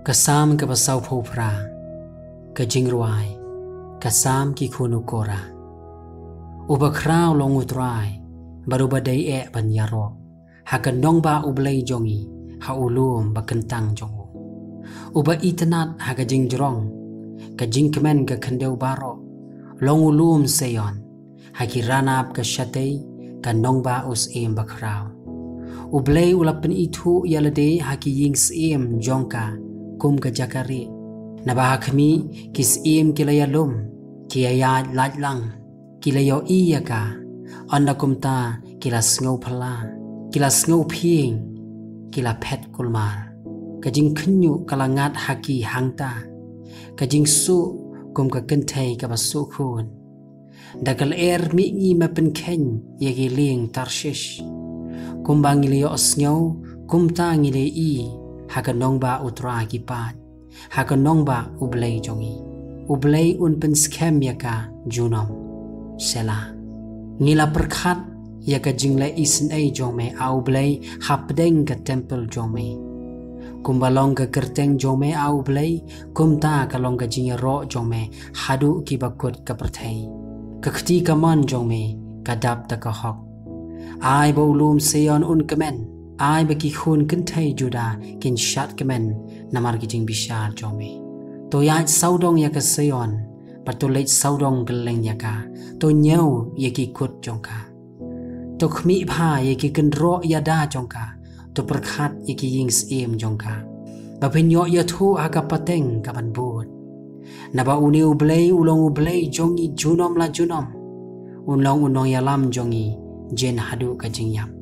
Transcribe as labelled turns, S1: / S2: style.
S1: Kasam ke basau phopra ke jingruai kasam ki khunukora uba krau long utrai baru badai e banyaro hakan dong ba U Blei jongi ha ulum ba kentang jongu uba itanat ha ka jingjrong ka jingkemen ka khendeu baro long ulum seyon ha ki ranap ka shatei ka nong ba us em ba krau U Blei ulapen itu yalade ha ki yings em jongka kum ka jakari nabah kami kis im kilayalum kiaya lajlang kilayo iaka anda kumta kila sngau phala kila sngau phing kila phet kulmar kajing khnyu kalangat haki hangta kajing su kum ka kenthai ka basu khun dakal mi ngi mapen khen yagi ling tarshish kumbang ngiliyo sngau kumta ngile I hakanong ba utra kipat hakanong ba U Blei jongi U Blei un pen scam yaka junom sela ngila perkhat yaka jingle isin ai jome U Blei hapdeng ka temple jome kumbalong ka kerteng jome U Blei kumta kalong ka jingero jome hadu ki bakut ka perthai ka khti ka man jome kadap ta ka hok ai bolum seon un kemen ai baki khun kenthai juda kin shat kemen namar ki jing bishar jome to ya saudong ya ka seon patulait saudong geleng ya ka to nyau ye ki kut jongka to khmi pha ye ki kenro ya da jongka to perkhat ye ki yings em jongka ba phenyo ya thu aga pateng ka ban bud naba uni U Blei ulong U Blei jongi junom la junom unlong unong ya lam jongi jen hadu ka jingyap